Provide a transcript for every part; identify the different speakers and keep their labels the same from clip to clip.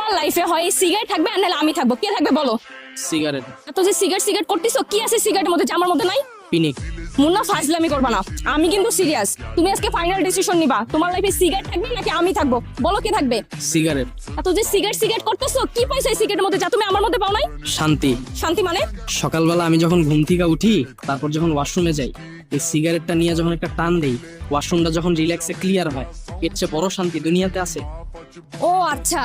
Speaker 1: তোমার লাইফে হয় সিগারেট থাকবে আর নাহলে আমি থাকবো, কে থাকবে বলো?
Speaker 2: সিগারেট।
Speaker 1: এত যে সিগারেট সিগারেট করতেছো, কি আছে সিগারেটের মধ্যে যে আমার মধ্যে নাই?
Speaker 2: পিনিক।
Speaker 1: মুন্না ফাজলামি করবা না, আমি কিন্তু সিরিয়াস। তুমি আজকে ফাইনাল ডিসিশন নিবা, তোমার লাইফে সিগারেট থাকবে নাকি আমি থাকবো, বলো কে থাকবে?
Speaker 2: সিগারেট।
Speaker 1: এত যে সিগারেট সিগারেট করতেছো, কি পাইছো এই সিগারেটের মধ্যে যা তুমি আমার মধ্যে পাও নাই?
Speaker 2: শান্তি।
Speaker 1: শান্তি মানে?
Speaker 2: সকালবেলা আমি যখন ঘুম থেকে উঠি, তারপর যখন ওয়াশরুমে যাই, এই সিগারেটটা নিয়ে যখন একটা টান দেই, ওয়াশরুমটা যখন রিল্যাক্সে ক্লিয়ার হয়, এর চেয়ে বড় শান্তি দুনিয়াতে আছে?
Speaker 1: ও আচ্ছা,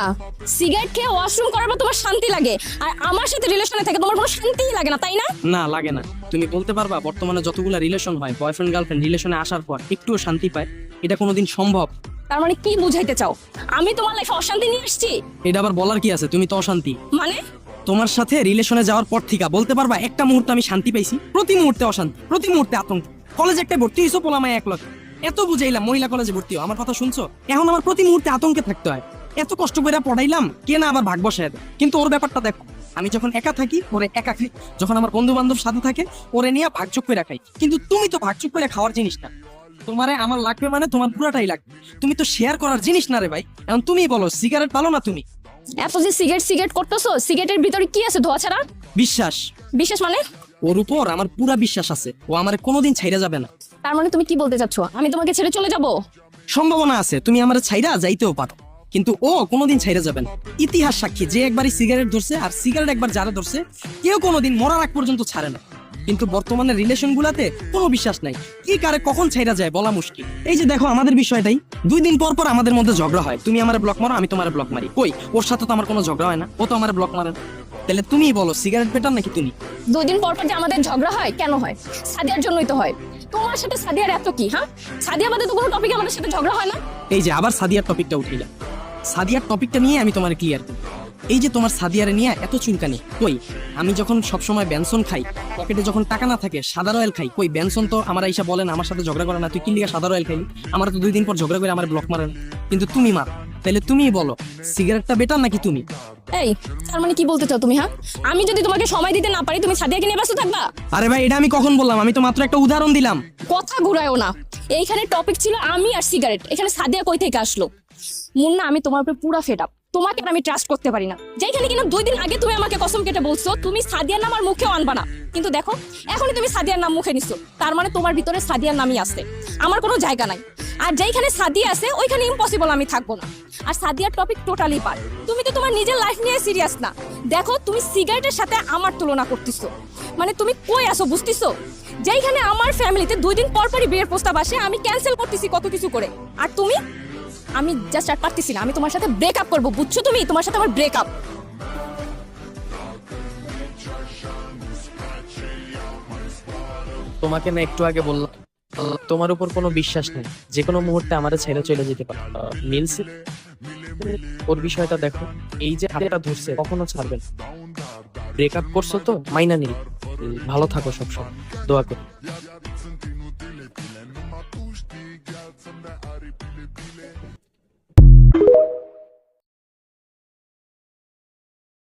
Speaker 1: সিগারেট খেয়ে ওয়াশরুম করার পর তোমার শান্তি লাগে, আর আমার সাথে রিলেশনে থাকে তোমার কোনো শান্তিই লাগে না, তাই না?
Speaker 2: না, লাগে না। তুমি বলতে পারবা বর্তমানে যতগুলা রিলেশন হয়, বয়ফ্রেন্ড গার্লফ্রেন্ড রিলেশনে আসার পর একটুও শান্তি পায়? এটা কোনোদিন সম্ভব?
Speaker 1: তার মানে কি বুঝাইতে চাও? আমি তোমার লাইফে অশান্তি নিয়ে আসছি?
Speaker 2: এটা আবার বলার কি আছে? তুমি তো অশান্তি।
Speaker 1: মানে?
Speaker 2: তোমার সাথে রিলেশনে যাওয়ার পর থেকে বলতে পারবা একটা মুহূর্তে আমি শান্তি পাইছি? প্রতি মুহূর্তে অশান্তি, প্রতি মুহূর্তে আতঙ্ক। কলেজে একটা ভর্তি হইছো, পোলামায় এক লক্ষ, এত বুঝাইলাম মহিলা কলেজে ভর্তি হও, আমার কথা শুনছো? এখন আমার প্রতি মুহূর্তে আতঙ্কে থাকতে হয়। এত কষ্ট করে পড়াইলাম, কে না আবার ভাগ বসায় দেয়। কিন্তু ওর ব্যাপারটা দেখো, আমি যখন একা থাকি ওরে একা খাই, যখন আমার বন্ধু বান্ধব সাথে থাকে ওরে নিয়ে ভাগযোগ করে খাই। কিন্তু তুমি তো ভাগযোগ করে খাওয়ার জিনিস না, তোমারে আমার লাগবে মানে তোমার পুরাটাই লাগবে। তুমি তো শেয়ার করার জিনিস না রে ভাই। এখন তুমি বলো, সিগারেট পালো না তুমি?
Speaker 1: এত যে সিগারেট সিগারেট করতেছো, সিগারেটের ভিতরে কি আছে ধোয়া ছাড়া?
Speaker 2: বিশ্বাস।
Speaker 1: বিশেষ মানে?
Speaker 2: ওর উপর আমার পুরা বিশ্বাস আছে, ও আমার কোনোদিন ছাইরা যাবে না।
Speaker 1: তার মানে তুমি কি বলতে চাচ্ছ, আমি তোমাকে ছেড়ে চলে যাব?
Speaker 2: সম্ভাবনা আছে, তুমি আমার ছাইরা যাইতেও পারো, কিন্তু ও কোনোদিন ছাইরা যাবে না। ইতিহাস সাক্ষী, যে একবারই সিগারেট ধরছে আর সিগারেট একবার যারা ধরছে, কেউ কোনোদিন মরার আগ পর্যন্ত ছাড়ে না। কিন্তু বর্তমানে রিলেশন গুলাতে কোনো বিশ্বাস নাই, কি কারে কখন ছাইরা যায় বলা মুশকিল। এই যে দেখো আমাদের বিষয়টাই, 2 দিন পর পর আমাদের মধ্যে ঝগড়া হয়। তুমি আমার ব্লক মারো, আমি তোমার ব্লক মারি। কই, ওর সাথে তো আমার কোনো ঝগড়া হয় না, ও তো আমার ব্লক মারে না। তাহলে তুমি বলো, সিগারেট বেটার নাকি তুমি?
Speaker 1: 2 দিন পর পর যে আমাদের ঝগড়া হয়, কেন হয়? সাদিয়ার জন্যই তো হয়। তোমার সাথে সাদিয়ার এত কি? হ্যাঁ, সাদিয়া আমাদের তো কোনো টপিকে আমাদের সাথে ঝগড়া হয় না।
Speaker 2: এই যে আবার সাদিয়ার টপিকটা উঠিলা, সাদিয়ার টপিকটা নিয়ে আমি তোমার ক্লিয়ার করি। এই যে তোমার সাদিয়ারে নিয়ে এত চুলকানি, কই আমি যখন সবসময় বেনসন খাই, পকেটে যখন টাকা না থাকে সাদা রয়েল খাই, কই বেনসন তো আমার আইসা বলে না, আমার সাথে ঝগড়া করে না, তুই কি লিগা সাদা রয়েল খাইলি? আমার তো 2 দিন পর ঝগড়া করে আমার ব্লক মারে না, কিন্তু তুমি মার। তাহলে তুমি বলো, সিগারেটটা বেটার নাকি তুমি?
Speaker 1: এই, তার মানে কি বলতে চাও তুমি? হ্যাঁ, আমি যদি তোমাকে সময় দিতে না পারি, তুমি সাদিয়াকে নিয়ে ব্যস্ত থাকবা?
Speaker 2: আরে ভাই, এটা আমি কখন বললাম? আমি তো মাত্র একটা উদাহরণ দিলাম।
Speaker 1: কথা ঘুরায়ও না। এইখানে টপিক ছিল আমি আর সিগারেট, এখানে সাদিয়া কই থেকে আসলো? মুন্না, আমি তোমার উপরে পুরা ফেড আপ। তোমাকে আর আমি ট্রাস্ট করতে পারি না। যেখানে কিনা 2 দিন আগে তুমি আমাকে কসম কেটে বলছো তুমি সাদিয়ার নাম আর মুখেও আনবা না, কিন্তু দেখো এখনই তুমি সাদিয়ার নাম মুখে নিছো। তার মানে তোমার ভিতরে সাদিয়ার নামই আছে, আমার কোনো জায়গা নাই। আর যেখানে সাদিয়া আছে ওইখানে ইম্পসিবল আমি থাকবো না। আর সাদিয়ার টপিক টোটালি পার। তুমি তো তোমার নিজের লাইফ নিয়ে সিরিয়াস না। দেখো, তুমি সিগারেটের সাথে আমার তুলনা করতেছো, মানে তুমি কই আসো বুঝতেছো? যেখানে আমার ফ্যামিলিতে 2 দিন পর পরই বিয়ের প্রস্তাব আসে, আমি ক্যান্সেল করতেছি কত কিছু করে। আর তুমি, আমি জাস্ট আর পারতেছি না, আমি তোমার সাথে ব্রেকআপ করব, বুঝছো? তুমি, তোমার সাথে আমার ব্রেকআপ।
Speaker 2: তোমাকে না একটু আগে বললাম তোমার উপর কোনো বিশ্বাস নেই, যে কোনো মুহূর্তে আমাদের ছেড়ে চলে যেতে পারে। মিলছে? ওর বিষয়টা দেখো, এই যে হাতটা ধরছে কখনো ছাড়বেন। ব্রেকআপ করছো তো মাইনা নিই, ভালো থাকো, সবসময় দোয়া করি।